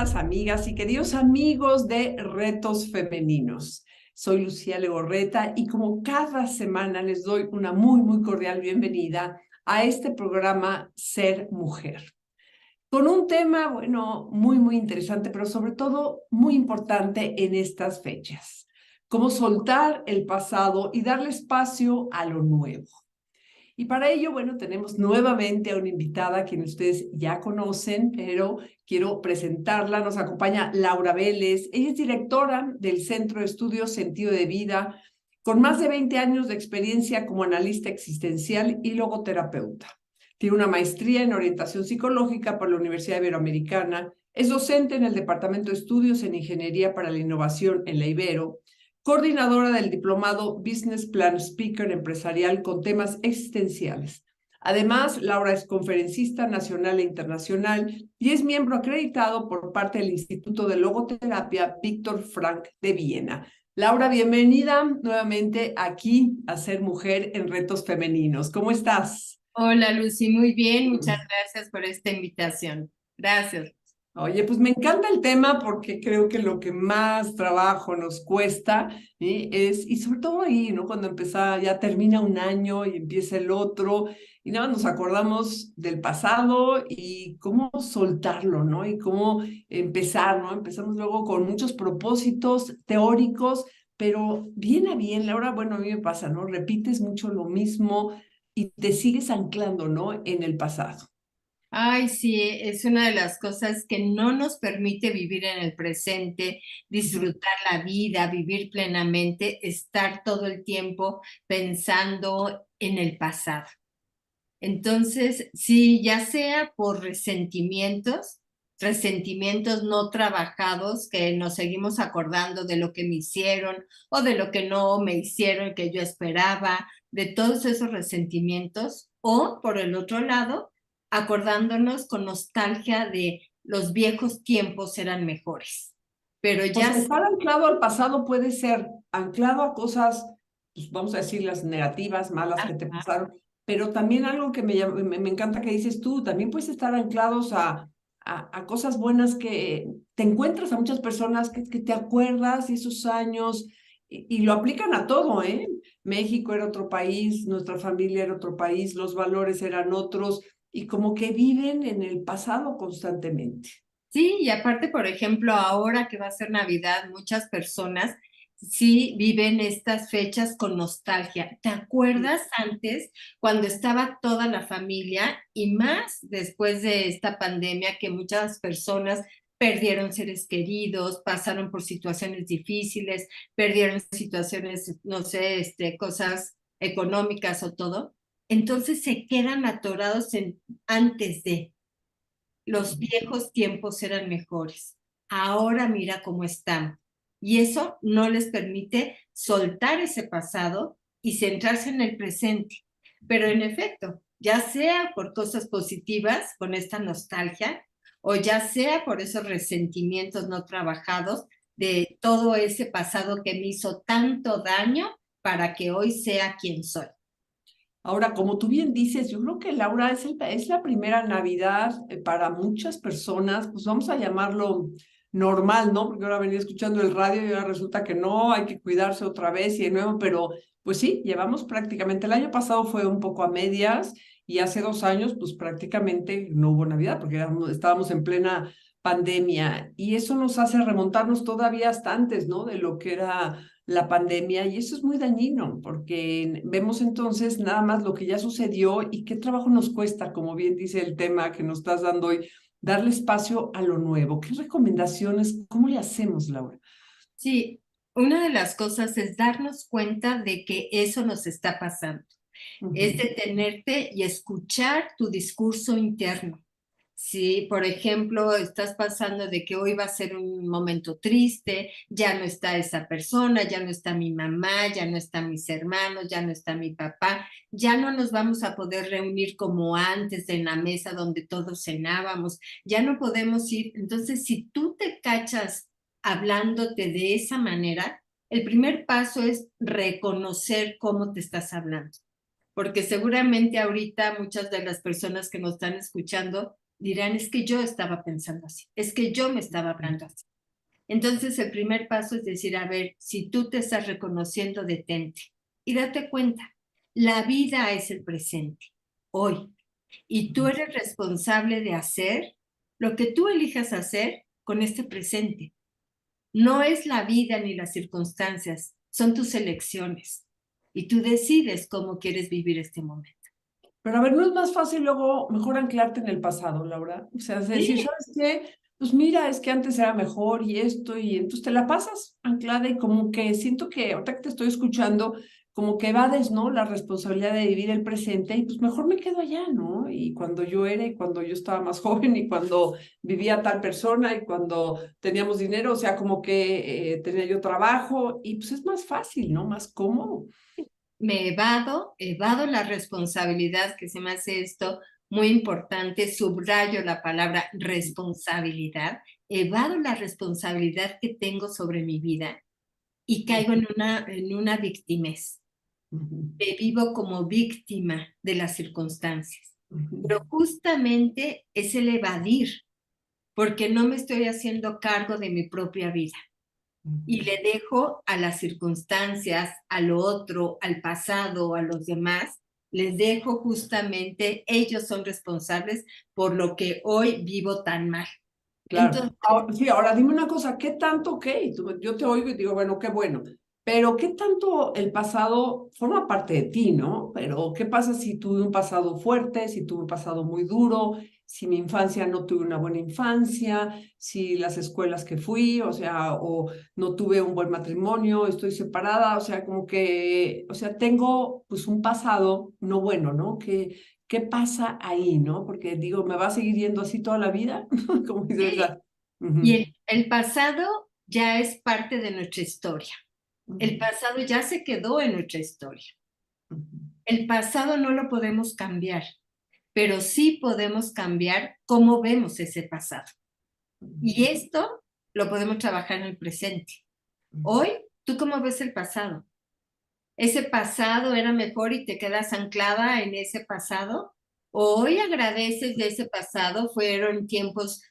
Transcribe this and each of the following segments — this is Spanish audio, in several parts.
queridas amigas y queridos amigos de Retos Femeninos. Soy Lucía Legorreta y como cada semana les doy una muy cordial bienvenida a este programa Ser Mujer. Con un tema, bueno, muy interesante, pero sobre todo muy importante en estas fechas. Cómo soltar el pasado y darle espacio a lo nuevo. Y para ello, bueno, tenemos nuevamente a una invitada a quien ustedes ya conocen, pero quiero presentarla. Nos acompaña Laura Vélez. Ella es directora del Centro de Estudios Sentido de Vida, con más de 20 años de experiencia como analista existencial y logoterapeuta. Tiene una maestría en orientación psicológica por la Universidad Iberoamericana. Es docente en el Departamento de Estudios en Ingeniería para la Innovación en la Ibero, coordinadora del diplomado Business Plan Speaker Empresarial con temas existenciales. Además, Laura es conferencista nacional e internacional y es miembro acreditado por parte del Instituto de Logoterapia Víctor Frank de Viena. Laura, bienvenida nuevamente aquí a Ser Mujer en Retos Femeninos. ¿Cómo estás? Hola Lucy, muy bien, muchas gracias por esta invitación. Gracias. Oye, pues me encanta el tema porque creo que lo que más trabajo nos cuesta, ¿sí? Y sobre todo ahí, ¿no? Cuando ya termina un año y empieza el otro, y nada más nos acordamos del pasado y cómo soltarlo, ¿no? Y cómo empezar, ¿no? Empezamos luego con muchos propósitos teóricos, pero bien a bien, Laura, bueno, a mí me pasa, ¿no? Repites mucho lo mismo y te sigues anclando, ¿no? En el pasado. Ay, sí, es una de las cosas que no nos permite vivir en el presente, disfrutar la vida, vivir plenamente, estar todo el tiempo pensando en el pasado. Entonces, sí, ya sea por resentimientos no trabajados, que nos seguimos acordando de lo que me hicieron o de lo que no me hicieron, que yo esperaba, de todos esos resentimientos, o por el otro lado, acordándonos con nostalgia de los viejos tiempos eran mejores. Pero O ya sea, estar anclado al pasado puede ser anclado a cosas, pues vamos a decir las negativas, malas que te sea, pasaron, pero también algo que me encanta que dices tú, también puedes estar anclados a cosas buenas que te encuentras a muchas personas que te acuerdas y esos años y lo aplican a todo, ¿eh? México era otro país, nuestra familia era otro país, los valores eran otros y como que viven en el pasado constantemente. sí, y aparte, por ejemplo, ahora que va a ser Navidad, muchas personas sí viven estas fechas con nostalgia. ¿Te acuerdas antes cuando estaba toda la familia y más después de esta pandemia que muchas personas perdieron seres queridos, pasaron por situaciones difíciles, perdieron situaciones, no sé, cosas económicas o todo? Entonces se quedan atorados en antes de los viejos tiempos eran mejores. Ahora mira cómo están. Y eso no les permite soltar ese pasado y centrarse en el presente. Pero en efecto, ya sea por cosas positivas, con esta nostalgia, o ya sea por esos resentimientos no trabajados de todo ese pasado que me hizo tanto daño para que hoy sea quien soy. Ahora, como tú bien dices, yo creo que Laura es la primera Navidad para muchas personas, pues vamos a llamarlo normal, ¿no? Porque ahora venía escuchando el radio y ahora resulta que no, hay que cuidarse otra vez y de nuevo, pero pues sí, llevamos prácticamente, el año pasado fue un poco a medias y hace 2 años pues prácticamente no hubo Navidad porque estábamos en plena pandemia y eso nos hace remontarnos todavía hasta antes, ¿no? De lo que era la pandemia y eso es muy dañino porque vemos entonces nada más lo que ya sucedió y qué trabajo nos cuesta, como bien dice el tema que nos estás dando hoy, darle espacio a lo nuevo. ¿Qué recomendaciones? ¿Cómo le hacemos, Laura? Sí, una de las cosas es darnos cuenta de que eso nos está pasando. Es Ujú. detenerte y escuchar tu discurso interno. Si, por ejemplo, estás pasando de que hoy va a ser un momento triste, ya no está esa persona, ya no está mi mamá, ya no están mis hermanos, ya no está mi papá, ya no nos vamos a poder reunir como antes en la mesa donde todos cenábamos, ya no podemos ir. Entonces, si tú te cachas hablándote de esa manera, el primer paso es reconocer cómo te estás hablando porque seguramente ahorita muchas de las personas que nos están escuchando dirán, es que yo estaba pensando así, es que yo me estaba hablando así. Entonces, el primer paso es decir, a ver, si tú te estás reconociendo, detente y date cuenta, la vida es el presente, hoy, y tú eres responsable de hacer lo que tú elijas hacer con este presente. No es la vida ni las circunstancias, son tus elecciones. Y tú decides cómo quieres vivir este momento. Pero a ver, ¿no es más fácil luego mejor anclarte en el pasado, Laura? O sea, es decir, Sí, ¿sabes qué? Pues mira, es que antes era mejor y esto, y entonces te la pasas anclada y como que siento que ahorita que te estoy escuchando, como que evades, ¿no? La responsabilidad de vivir el presente y pues mejor me quedo allá, ¿no? Y cuando yo era y cuando yo estaba más joven y cuando vivía tal persona y cuando teníamos dinero, o sea, como que tenía yo trabajo y pues es más fácil, ¿no? Más cómodo. me evado la responsabilidad, que se me hace esto muy importante, subrayo la palabra responsabilidad, evado la responsabilidad que tengo sobre mi vida y caigo en una victimez. Ujú, Me vivo como víctima de las circunstancias. ujú, Pero justamente es el evadir, porque no me estoy haciendo cargo de mi propia vida. Y ujú. le dejo a las circunstancias, a lo otro, al pasado, a los demás, les dejo justamente, ellos son responsables por lo que hoy vivo tan mal. Claro. Entonces, Sí, ahora dime una cosa, ¿qué tanto, yo te oigo y digo, bueno, qué bueno, pero qué tanto el pasado forma parte de ti, ¿no? Pero ¿qué pasa si tuve un pasado fuerte, si tuve un pasado muy duro, si mi infancia no tuve una buena infancia, si las escuelas que fui, o sea, o no tuve un buen matrimonio, estoy separada, o sea, como que, o sea, tengo pues un pasado no bueno, ¿no? ¿Qué pasa ahí, no? Porque digo, ¿me va a seguir yendo así toda la vida? Como dices, sí, y ujú, el pasado ya es parte de nuestra historia. El ujú, pasado ya se quedó en nuestra historia. ujú, El pasado no lo podemos cambiar, pero sí podemos cambiar cómo vemos ese pasado. Y esto lo podemos trabajar en el presente. ujú, Hoy, ¿tú cómo ves el pasado? ¿Ese pasado era mejor y te quedas anclada en ese pasado? ¿O hoy agradeces de ese pasado? Fueron tiempos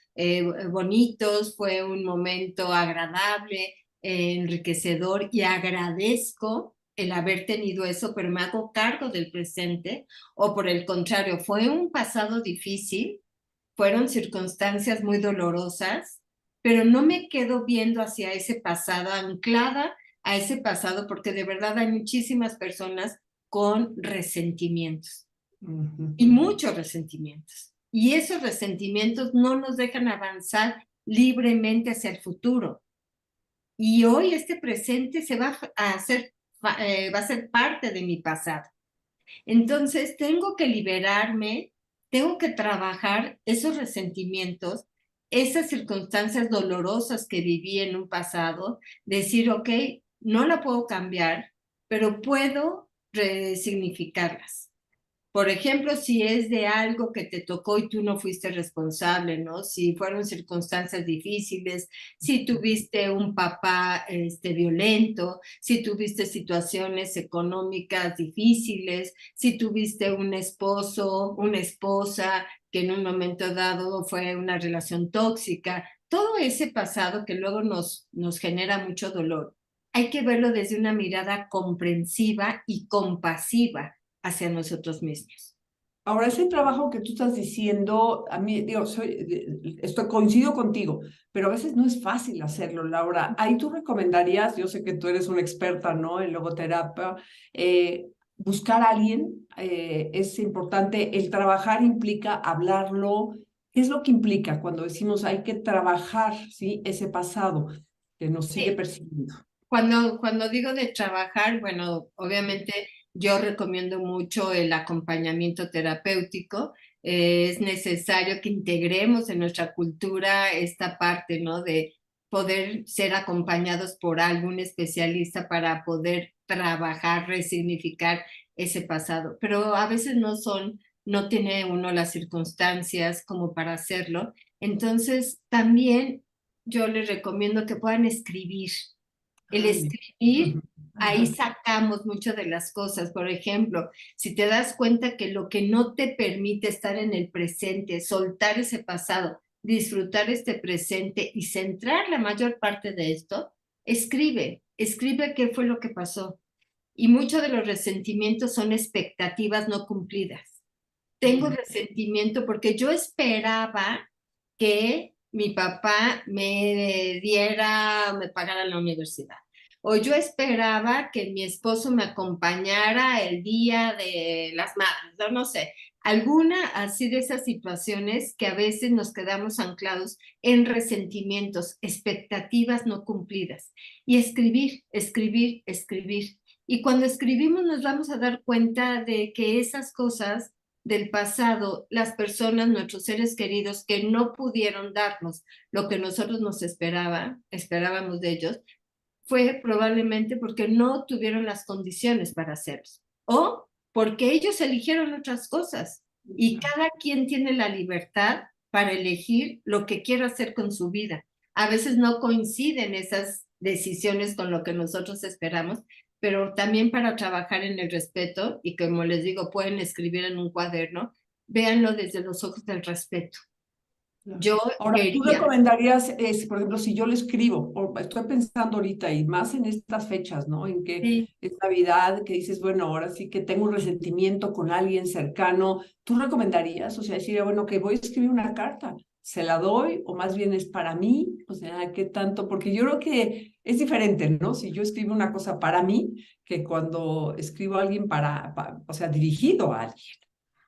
bonitos, fue un momento agradable, enriquecedor y agradezco el haber tenido eso, pero me hago cargo del presente. O por el contrario, fue un pasado difícil, fueron circunstancias muy dolorosas, pero no me quedo viendo hacia ese pasado, anclada a ese pasado, porque de verdad hay muchísimas personas con resentimientos ujú. y muchos resentimientos. Y esos resentimientos no nos dejan avanzar libremente hacia el futuro. Y hoy este presente se va a hacer, va a ser parte de mi pasado. Entonces, tengo que liberarme, tengo que trabajar esos resentimientos, esas circunstancias dolorosas que viví en un pasado, decir, ok, no la puedo cambiar, pero puedo resignificarlas. Por ejemplo, si es de algo que te tocó y tú no fuiste responsable, ¿no? Si fueron circunstancias difíciles, si tuviste un papá violento, si tuviste situaciones económicas difíciles, si tuviste un esposo, una esposa que en un momento dado fue una relación tóxica, todo ese pasado que luego nos genera mucho dolor, hay que verlo desde una mirada comprensiva y compasiva hacia nosotros mismos. Ahora, ese trabajo que tú estás diciendo, a mí, digo, coincido contigo, pero a veces no es fácil hacerlo, Laura. Ahí tú recomendarías, yo sé que tú eres una experta, ¿no? En logoterapia, buscar a alguien, es importante. El trabajar implica hablarlo. ¿Qué es lo que implica cuando decimos hay que trabajar, ¿sí? Ese pasado que nos sigue Sí, persiguiendo. cuando digo de trabajar, bueno, obviamente yo recomiendo mucho el acompañamiento terapéutico. Es necesario que integremos en nuestra cultura esta parte, ¿no? De poder ser acompañados por algún especialista para poder trabajar, resignificar ese pasado. Pero a veces no tiene uno las circunstancias como para hacerlo. Entonces, también yo les recomiendo que puedan escribir. El Ah, mira. escribir, Ujú. ahí Ajá. sacamos mucho de las cosas. Por ejemplo, si te das cuenta que lo que no te permite estar en el presente, soltar ese pasado, disfrutar este presente y centrar la mayor parte de esto, escribe qué fue lo que pasó. Y muchos de los resentimientos son expectativas no cumplidas. Tengo Mm. resentimiento porque yo esperaba que mi papá me pagara la universidad. O yo esperaba que mi esposo me acompañara el día de las madres, o no sé, alguna así de esas situaciones que a veces nos quedamos anclados en resentimientos, expectativas no cumplidas. Y escribir, escribir, escribir. Y cuando escribimos nos vamos a dar cuenta de que esas cosas del pasado, las personas, nuestros seres queridos que no pudieron darnos lo que nosotros esperábamos de ellos, fue probablemente porque no tuvieron las condiciones para hacerlo o porque ellos eligieron otras cosas y cada quien tiene la libertad para elegir lo que quiere hacer con su vida. A veces no coinciden esas decisiones con lo que nosotros esperamos, pero también para trabajar en el respeto y como les digo, pueden escribir en un cuaderno, véanlo desde los ojos del respeto. Claro. Yo Ahora, ¿tú quería, recomendarías, por ejemplo, si yo le escribo, o estoy pensando ahorita y más en estas fechas, ¿no? En que sí, es Navidad, que dices, bueno, ahora sí que tengo un resentimiento con alguien cercano, ¿tú recomendarías? O sea, decir, bueno, que voy a escribir una carta, ¿se la doy o más bien es para mí? O sea, ¿qué tanto? Porque yo creo que es diferente, ¿no? Si yo escribo una cosa para mí, que cuando escribo a alguien o sea, dirigido a alguien.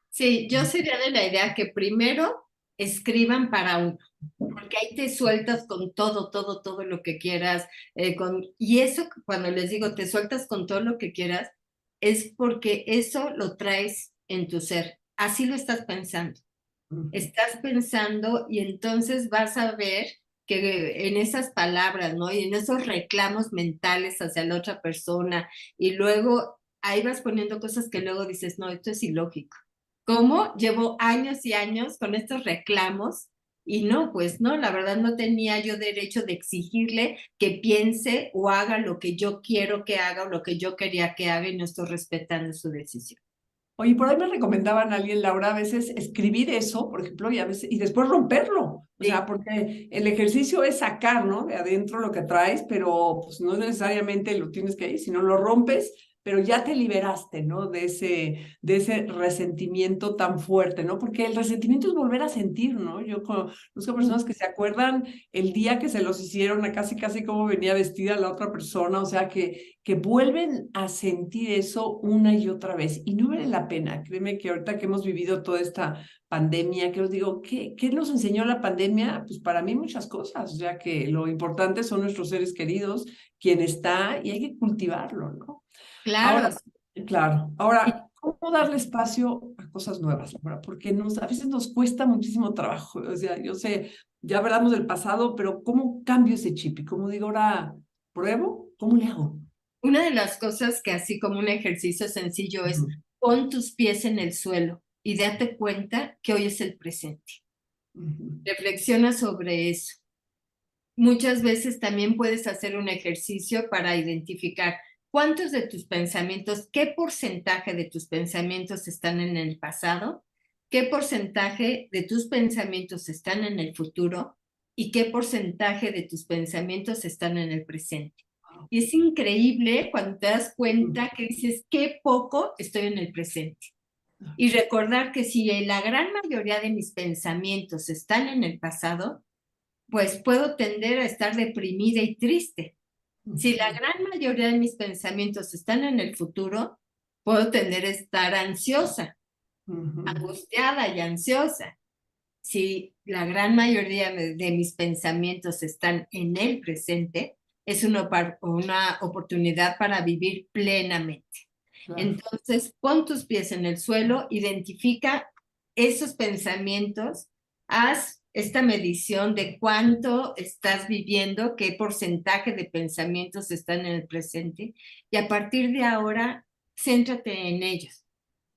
sí, yo sería de la idea que primero escriban para uno, porque ahí te sueltas con todo, todo, todo lo que quieras. Y eso, cuando les digo, te sueltas con todo lo que quieras, es porque eso lo traes en tu ser. Así lo estás pensando. Ujú. Estás pensando y entonces vas a ver que en esas palabras, ¿no? Y en esos reclamos mentales hacia la otra persona, y luego ahí vas poniendo cosas que luego dices, no, esto es ilógico. ¿Cómo? Llevo años y años con estos reclamos y no, pues no, la verdad no tenía yo derecho de exigirle que piense o haga lo que yo quiero que haga o lo que yo quería que haga y no estoy respetando su decisión. Oye, por ahí me recomendaban a alguien, Laura, a veces escribir eso, por ejemplo, y a veces, y después romperlo. O sea, Sí. porque el ejercicio es sacar, ¿no? De adentro lo que traes, pero pues no necesariamente lo tienes que ir, sino lo rompes, pero ya te liberaste, ¿no? De ese resentimiento tan fuerte, ¿no? Porque el resentimiento es volver a sentir, ¿no? Yo conozco personas que se acuerdan el día que se los hicieron, a casi, casi cómo venía vestida la otra persona, o sea, que vuelven a sentir eso una y otra vez. Y no vale la pena. Créeme que ahorita que hemos vivido toda esta pandemia, que os digo, ¿qué nos enseñó la pandemia? Pues para mí muchas cosas, o sea que lo importante son nuestros seres queridos, quien está, y hay que cultivarlo, ¿no? Claro, Ahora, claro, sí. ahora, ¿cómo darle espacio a cosas nuevas, Laura? Porque a veces nos cuesta muchísimo trabajo. O sea, yo sé, ya hablamos del pasado, pero ¿cómo cambio ese chip? Y como digo, ahora, ¿pruebo? ¿Cómo le hago? Una de las cosas que así como un ejercicio sencillo es Ujú, pon tus pies en el suelo y date cuenta que hoy es el presente. ujú, Reflexiona sobre eso. Muchas veces también puedes hacer un ejercicio para identificar cuántos de tus pensamientos, qué porcentaje de tus pensamientos están en el pasado, qué porcentaje de tus pensamientos están en el futuro y qué porcentaje de tus pensamientos están en el presente. Y es increíble cuando te das ujú. cuenta que dices, qué poco estoy en el presente. Y recordar que si la gran mayoría de mis pensamientos están en el pasado, pues puedo tender a estar deprimida y triste. Si la gran mayoría de mis pensamientos están en el futuro, puedo tender a estar ansiosa, Ujú, angustiada y ansiosa. Si la gran mayoría de mis pensamientos están en el presente, es una oportunidad para vivir plenamente. claro. Entonces, pon tus pies en el suelo, identifica esos pensamientos, haz esta medición de cuánto estás viviendo, qué porcentaje de pensamientos están en el presente, y a partir de ahora, céntrate en ellos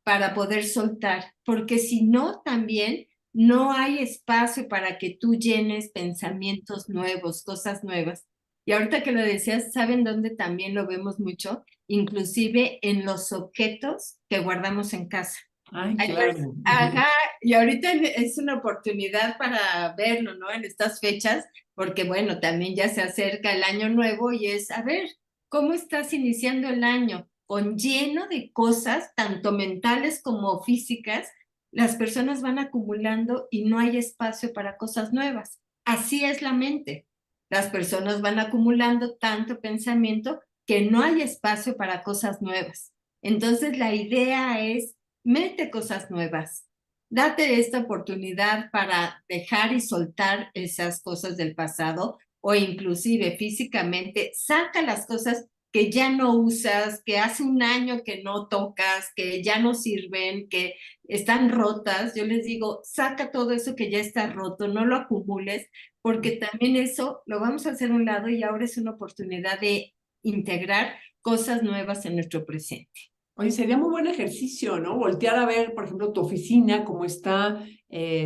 para poder soltar, porque si no, también no hay espacio para que tú llenes pensamientos nuevos, cosas nuevas. Y ahorita que lo decías, ¿saben dónde también lo vemos mucho? Inclusive en los objetos que guardamos en casa. Ay, claro. Ajá, y ahorita es una oportunidad para verlo, ¿no? En estas fechas, porque bueno, también ya se acerca el año nuevo y es, a ver, ¿cómo estás iniciando el año? Con lleno de cosas, tanto mentales como físicas, las personas van acumulando y no hay espacio para cosas nuevas. Así es la mente. Las personas van acumulando tanto pensamiento que no hay espacio para cosas nuevas. Entonces, la idea es mete cosas nuevas. Date esta oportunidad para dejar y soltar esas cosas del pasado o inclusive físicamente saca las cosas que ya no usas, que hace un año que no tocas, que ya no sirven, que están rotas. Yo les digo, saca todo eso que ya está roto, no lo acumules, porque también eso lo vamos a hacer a un lado y ahora es una oportunidad de integrar cosas nuevas en nuestro presente. Oye, sería muy buen ejercicio, ¿no? Voltear a ver, por ejemplo, tu oficina, cómo está,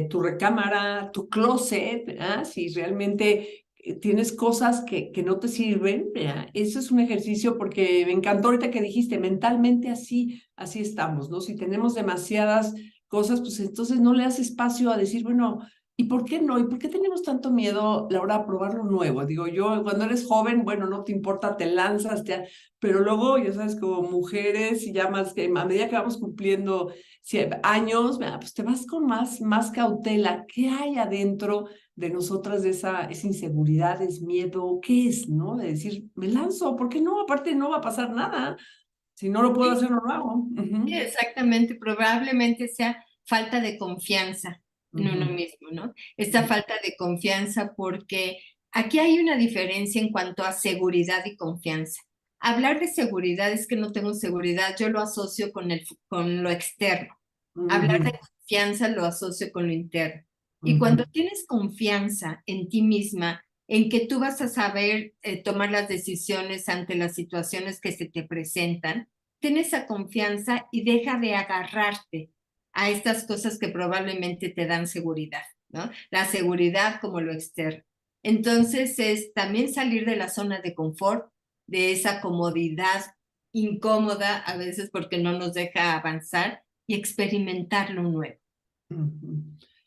tu recámara, tu closet, ¿verdad? Si realmente tienes cosas que no te sirven, ¿verdad? Eso es un ejercicio porque me encantó ahorita que dijiste, mentalmente así estamos, ¿no? Si tenemos demasiadas cosas, pues entonces no le das espacio a decir, bueno, ¿y por qué no? ¿Y por qué tenemos tanto miedo, Laura, a probar lo nuevo? Digo, yo, cuando eres joven, bueno, no te importa, te lanzas, pero luego, ya sabes, como mujeres y ya más que a medida que vamos cumpliendo años, pues te vas con más cautela. ¿Qué hay adentro de nosotras de esa inseguridad, es miedo? ¿Qué es, no? De decir, me lanzo, ¿por qué no? Aparte no va a pasar nada. Si no lo puedo Sí, hacer, no lo hago. sí, exactamente, probablemente sea falta de confianza en uno Ujú, mismo, ¿no? Esta falta de confianza porque aquí hay una diferencia en cuanto a seguridad y confianza. Hablar de seguridad es que no tengo seguridad, yo lo asocio con lo externo. Hablar de ujú, confianza lo asocio con lo interno. Y ujú, cuando tienes confianza en ti misma, en que tú vas a saber tomar las decisiones ante las situaciones que se te presentan, ten esa confianza y deja de agarrarte a estas cosas que probablemente te dan seguridad, ¿no? La seguridad como lo externo. Entonces es también salir de la zona de confort, de esa comodidad incómoda a veces porque no nos deja avanzar y experimentar lo nuevo. ujú.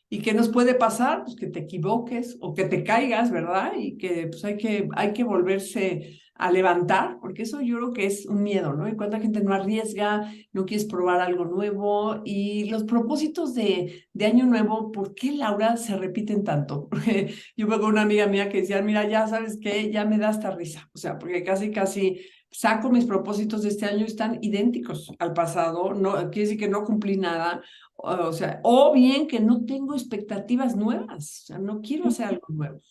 ¿Y qué nos puede pasar? Pues que te equivoques o que te caigas, ¿verdad? Y que pues hay que volverse a levantar, porque eso yo creo que es un miedo, ¿no? Y cuánta gente no arriesga, no quieres probar algo nuevo. Y los propósitos de Año Nuevo, ¿por qué, Laura, se repiten tanto? Porque yo veo con una amiga mía que decía, mira, ya sabes qué, ya me da hasta risa. O sea, porque casi saco mis propósitos de este año y están idénticos al pasado, no, quiere decir que no cumplí nada. O sea, o bien que no tengo expectativas nuevas, o sea, no quiero hacer algo nuevo.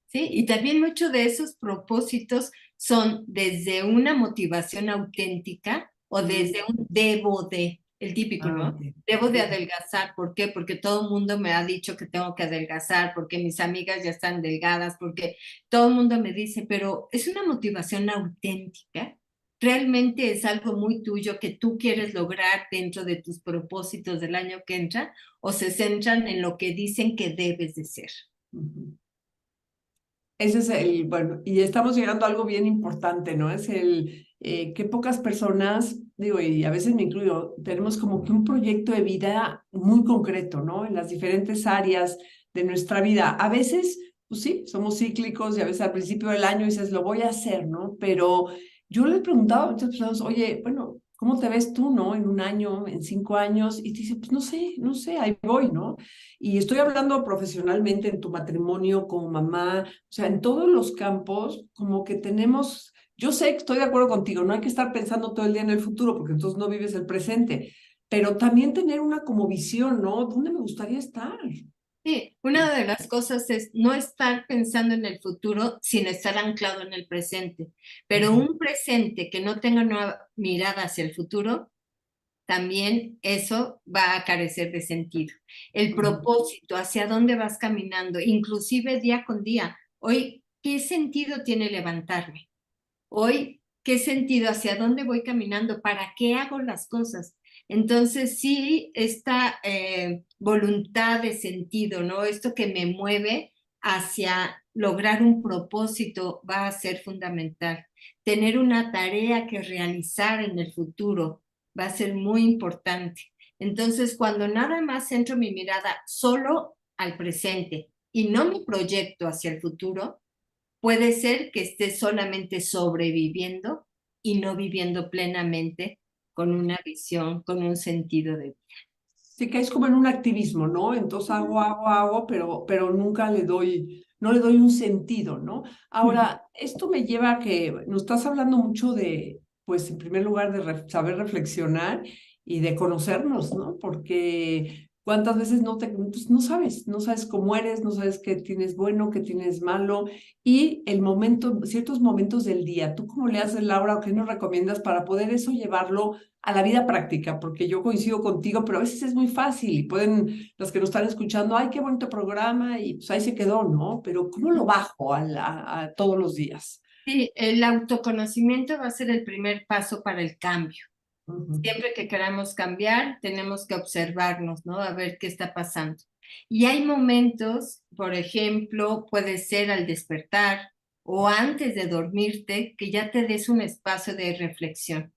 ¿Sí? Y también muchos de esos propósitos son desde una motivación auténtica o Mm, desde un debo de, el típico, ah, ¿no? ok. Debo de adelgazar, ¿por qué? Porque todo el mundo me ha dicho que tengo que adelgazar, porque mis amigas ya están delgadas, porque todo el mundo me dice, pero es una motivación auténtica. ¿Realmente es algo muy tuyo que tú quieres lograr dentro de tus propósitos del año que entra o se centran en lo que dicen que debes de ser? Ujú. Ese es bueno, y estamos llegando a algo bien importante, ¿no? Es que pocas personas, digo, y a veces me incluyo, tenemos como que un proyecto de vida muy concreto, ¿no? En las diferentes áreas de nuestra vida. A veces, pues sí, somos cíclicos y a veces al principio del año dices, lo voy a hacer, ¿no? Pero yo le he preguntado a muchas personas, oye, bueno, ¿cómo te ves tú, no? En un año, en 5 años, y te dice, pues no sé, ahí voy, ¿no? Y estoy hablando profesionalmente en tu matrimonio como mamá, o sea, en todos los campos, como que tenemos, yo sé que estoy de acuerdo contigo, no hay que estar pensando todo el día en el futuro, porque entonces no vives el presente, pero también tener una como visión, ¿no? ¿Dónde me gustaría estar? Sí, una de las cosas es no estar pensando en el futuro, sino estar anclado en el presente. Pero Ujú, un presente que no tenga una mirada hacia el futuro, también eso va a carecer de sentido. El ujú, propósito, hacia dónde vas caminando, inclusive día con día. Hoy, ¿qué sentido tiene levantarme? Hoy, ¿qué sentido? ¿Hacia dónde voy caminando? ¿Para qué hago las cosas? Entonces, sí, esta voluntad de sentido, ¿no? Esto que me mueve hacia lograr un propósito va a ser fundamental. Tener una tarea que realizar en el futuro va a ser muy importante. Entonces, cuando nada más centro mi mirada solo al presente y no me proyecto hacia el futuro, puede ser que esté solamente sobreviviendo y no viviendo plenamente con una visión, con un sentido de vida. Sí, que es como en un activismo, ¿no? Entonces hago, pero nunca no le doy un sentido, ¿no? Ahora, esto me lleva a que nos estás hablando mucho de, pues, en primer lugar, de saber reflexionar y de conocernos, ¿no? Porque cuántas veces pues, no sabes cómo eres, no sabes qué tienes bueno, qué tienes malo, y el momento, ciertos momentos del día. ¿Tú cómo le haces, Laura, o qué nos recomiendas para poder eso llevarlo a la vida práctica? Porque yo coincido contigo, pero a veces es muy fácil y pueden los que nos están escuchando, ay, qué bonito programa y pues ahí se quedó, ¿no? Pero ¿cómo lo bajo a todos los días? Sí, el autoconocimiento va a ser el primer paso para el cambio. Ujú. Siempre que queramos cambiar, tenemos que observarnos, ¿no? A ver qué está pasando. Y hay momentos, por ejemplo, puede ser al despertar o antes de dormirte, que ya te des un espacio de reflexión.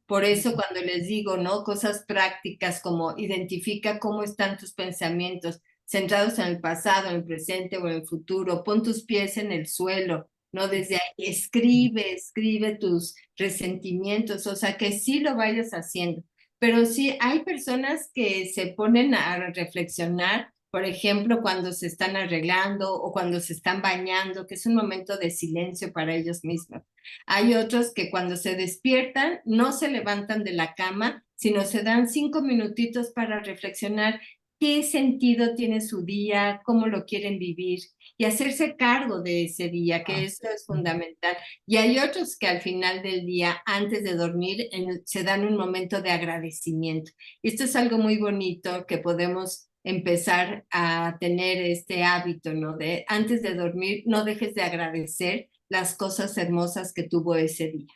Por eso cuando les digo, ¿no? Cosas prácticas como identifica cómo están tus pensamientos, centrados en el pasado, en el presente o en el futuro, pon tus pies en el suelo, ¿no? Desde ahí escribe tus resentimientos, o sea, que sí lo vayas haciendo. Pero sí hay personas que se ponen a reflexionar, por ejemplo, cuando se están arreglando o cuando se están bañando, que es un momento de silencio para ellos mismos. Hay otros que cuando se despiertan no se levantan de la cama, sino se dan 5 minutitos para reflexionar qué sentido tiene su día, cómo lo quieren vivir y hacerse cargo de ese día, que eso es fundamental. Y hay otros que al final del día, antes de dormir, se dan un momento de agradecimiento. Esto es algo muy bonito que podemos empezar a tener este hábito, ¿no? De antes de dormir, no dejes de agradecer las cosas hermosas que tuvo ese día,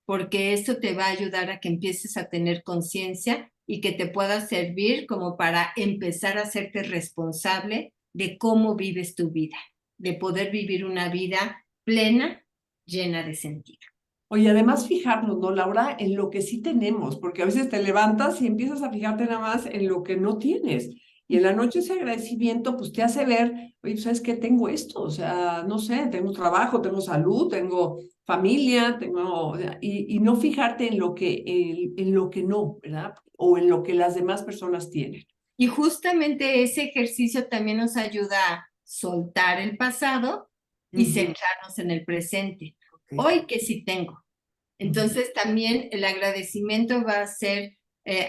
porque esto te va a ayudar a que empieces a tener conciencia y que te pueda servir como para empezar a hacerte responsable de cómo vives tu vida, de poder vivir una vida plena, llena de sentido. Oye, además fijarnos, ¿no, Laura? En lo que sí tenemos, porque a veces te levantas y empiezas a fijarte nada más en lo que no tienes. Y en la noche ese agradecimiento, pues te hace ver, oye, ¿sabes qué? Tengo esto, o sea, no sé, tengo trabajo, tengo salud, tengo familia, tengo, o sea, y no fijarte en lo que no, ¿verdad? O en lo que las demás personas tienen. Y justamente ese ejercicio también nos ayuda a soltar el pasado y Ujú. centrarnos en el presente. Ok. Hoy que sí tengo. Ujú. Entonces también el agradecimiento va a ser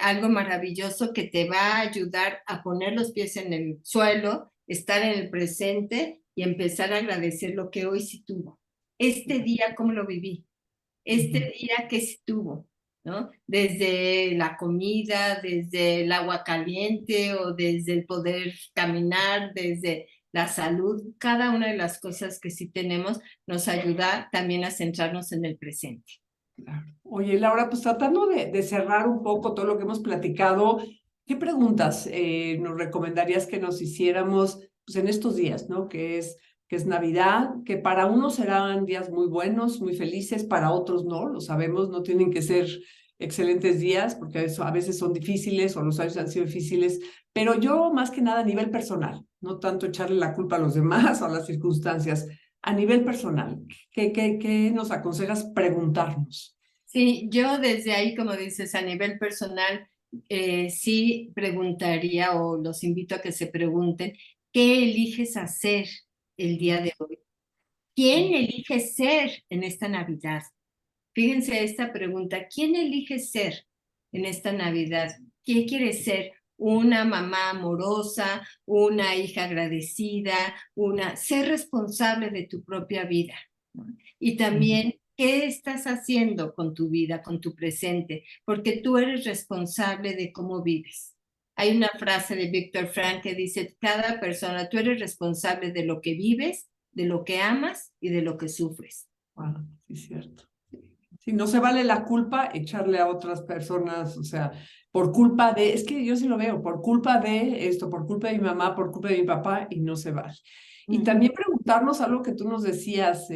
algo maravilloso que te va a ayudar a poner los pies en el suelo, estar en el presente y empezar a agradecer lo que hoy sí tuvo. Este día, ¿cómo lo viví? Este Ujú. día que sí tuvo, ¿no? Desde la comida, desde el agua caliente o desde el poder caminar, desde la salud, cada una de las cosas que sí tenemos nos ayuda también a centrarnos en el presente. Claro. Oye, Laura, pues tratando de cerrar un poco todo lo que hemos platicado, ¿qué preguntas nos recomendarías que nos hiciéramos pues, en estos días, ¿no? Que es Navidad, que para unos serán días muy buenos, muy felices, para otros no, lo sabemos, no tienen que ser excelentes días, porque a veces son difíciles o los años han sido difíciles, pero yo más que nada a nivel personal, no tanto echarle la culpa a los demás o a las circunstancias. A nivel personal, ¿qué nos aconsejas preguntarnos? Sí, yo desde ahí, como dices, a nivel personal, sí preguntaría o los invito a que se pregunten, ¿qué eliges hacer el día de hoy? ¿Quién elige ser en esta Navidad? Fíjense esta pregunta, ¿quién elige ser en esta Navidad? ¿Quién quiere ser? Una mamá amorosa, una hija agradecida, ser responsable de tu propia vida, ¿no? Y también, ¿qué estás haciendo con tu vida, con tu presente? Porque tú eres responsable de cómo vives. Hay una frase de Viktor Frankl que dice, cada persona, tú eres responsable de lo que vives, de lo que amas y de lo que sufres. Ah, sí, es cierto. Sí, no se vale la culpa echarle a otras personas, o sea, por culpa de, es que yo sí lo veo, por culpa de esto, por culpa de mi mamá, por culpa de mi papá, y no se vale. Y también preguntarnos algo que tú nos decías,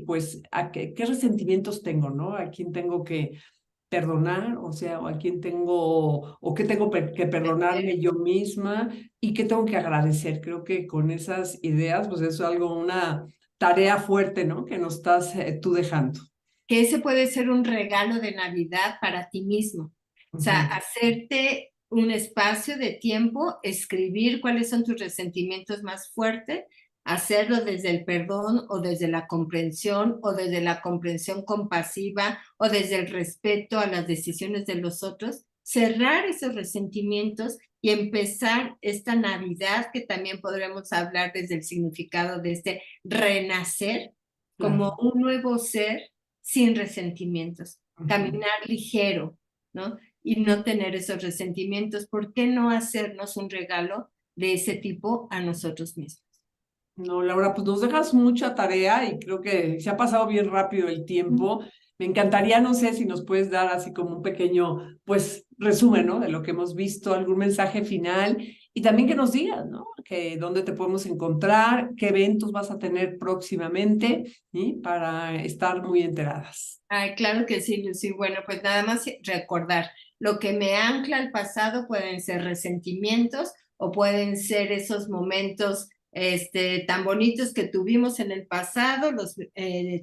pues, ¿qué resentimientos tengo, no? ¿A quién tengo que perdonar? O sea, o a quién tengo, o qué tengo que perdonarme yo misma y qué tengo que agradecer. Creo que con esas ideas, pues eso es algo, una tarea fuerte, ¿no? Que nos estás tú dejando. Que ese puede ser un regalo de Navidad para ti mismo. O sea, hacerte un espacio de tiempo, escribir cuáles son tus resentimientos más fuertes, hacerlo desde el perdón o desde la comprensión o desde la comprensión compasiva o desde el respeto a las decisiones de los otros, cerrar esos resentimientos y empezar esta Navidad, que también podremos hablar desde el significado de este renacer, como un nuevo ser sin resentimientos, caminar ligero, ¿no? Y no tener esos resentimientos. ¿Por qué no hacernos un regalo de ese tipo a nosotros mismos? No, Laura, pues nos dejas mucha tarea y creo que se ha pasado bien rápido el tiempo. Me encantaría, no sé si nos puedes dar así como un pequeño, pues, resumen, ¿no? De lo que hemos visto, algún mensaje final y también que nos digas, ¿no? Que dónde te podemos encontrar, qué eventos vas a tener próximamente, ¿sí? Para estar muy enteradas. Ay, claro que sí, Lucy. Bueno, pues nada más recordar, lo que me ancla al pasado pueden ser resentimientos o pueden ser esos momentos tan bonitos que tuvimos en el pasado, los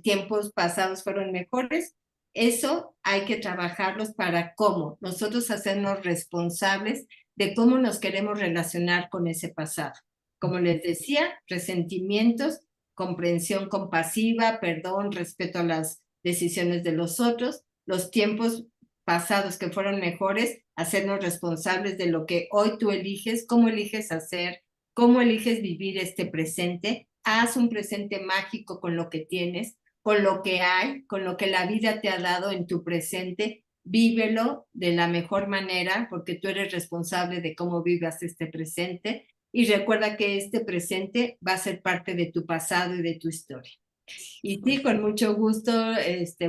tiempos pasados fueron mejores. Eso hay que trabajarlos para cómo nosotros hacernos responsables de cómo nos queremos relacionar con ese pasado. Como les decía, resentimientos, comprensión compasiva, perdón, respeto a las decisiones de los otros, los tiempos pasados que fueron mejores, hacernos responsables de lo que hoy tú eliges, cómo eliges hacer, cómo eliges vivir este presente. Haz un presente mágico con lo que tienes, con lo que hay, con lo que la vida te ha dado en tu presente. Vívelo de la mejor manera porque tú eres responsable de cómo vivas este presente y recuerda que este presente va a ser parte de tu pasado y de tu historia. Y sí, con mucho gusto,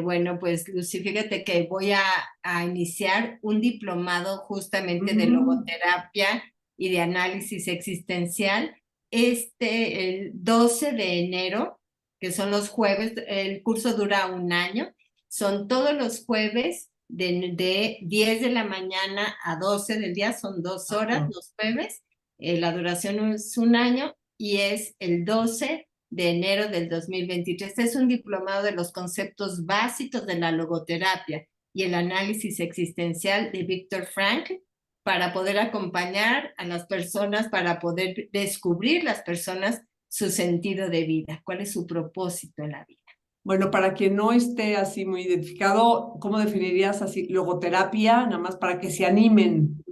bueno, pues Lucy, fíjate que voy a iniciar un diplomado justamente de logoterapia y de análisis existencial, el 12 de enero, que son los jueves, el curso dura un año, son todos los jueves de 10 de la mañana a 12 del día, son 2 horas los jueves, la duración es un año y es el 12 de enero del 2023. Este es un diplomado de los conceptos básicos de la logoterapia y el análisis existencial de Viktor Frankl para poder acompañar a las personas, para poder descubrir las personas su sentido de vida, cuál es su propósito en la vida. Bueno, para quien no esté así muy identificado, ¿cómo definirías así logoterapia? Nada más para que se animen.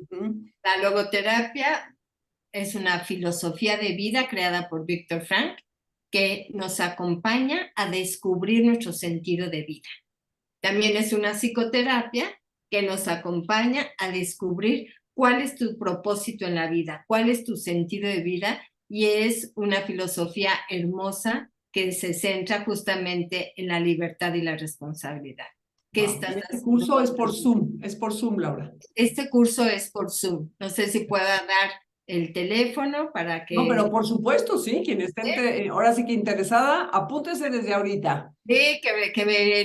La logoterapia es una filosofía de vida creada por Viktor Frankl que nos acompaña a descubrir nuestro sentido de vida. También es una psicoterapia que nos acompaña a descubrir cuál es tu propósito en la vida, cuál es tu sentido de vida, y es una filosofía hermosa que se centra justamente en la libertad y la responsabilidad. Este curso es por Zoom, Laura. Este curso es por Zoom. No sé si pueda dar el teléfono para que... No, pero por supuesto, sí, quien esté ahora sí que interesada, apúntese desde ahorita. Sí,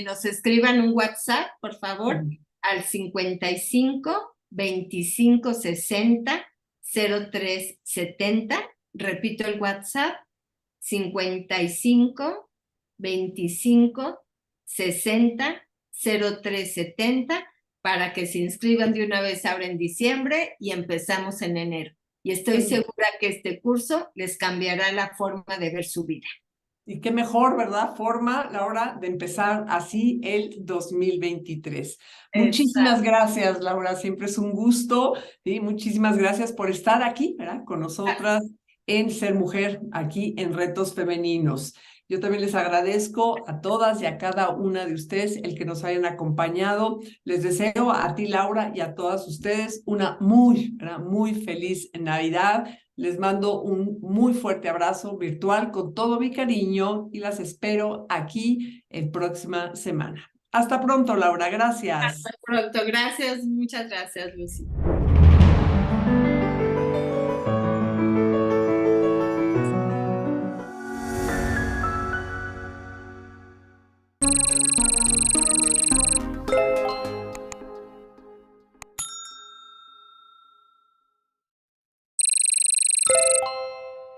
nos escriban un WhatsApp, por favor, al 55 25 60 03 70. Repito el WhatsApp, 55 25 60 03 70, para que se inscriban de una vez ahora en diciembre y empezamos en enero. Y estoy segura que este curso les cambiará la forma de ver su vida. Y qué mejor, ¿verdad? Forma, Laura, de empezar así el 2023. Muchísimas gracias, Laura. Siempre es un gusto. ¿Sí? Muchísimas gracias por estar aquí, ¿verdad? Con nosotras en Ser Mujer, aquí en Retos Femeninos. Yo también les agradezco a todas y a cada una de ustedes el que nos hayan acompañado. Les deseo a ti, Laura, y a todas ustedes una muy feliz Navidad. Les mando un muy fuerte abrazo virtual con todo mi cariño y las espero aquí en próxima semana. Hasta pronto, Laura. Gracias. Hasta pronto. Gracias. Muchas gracias, Lucy.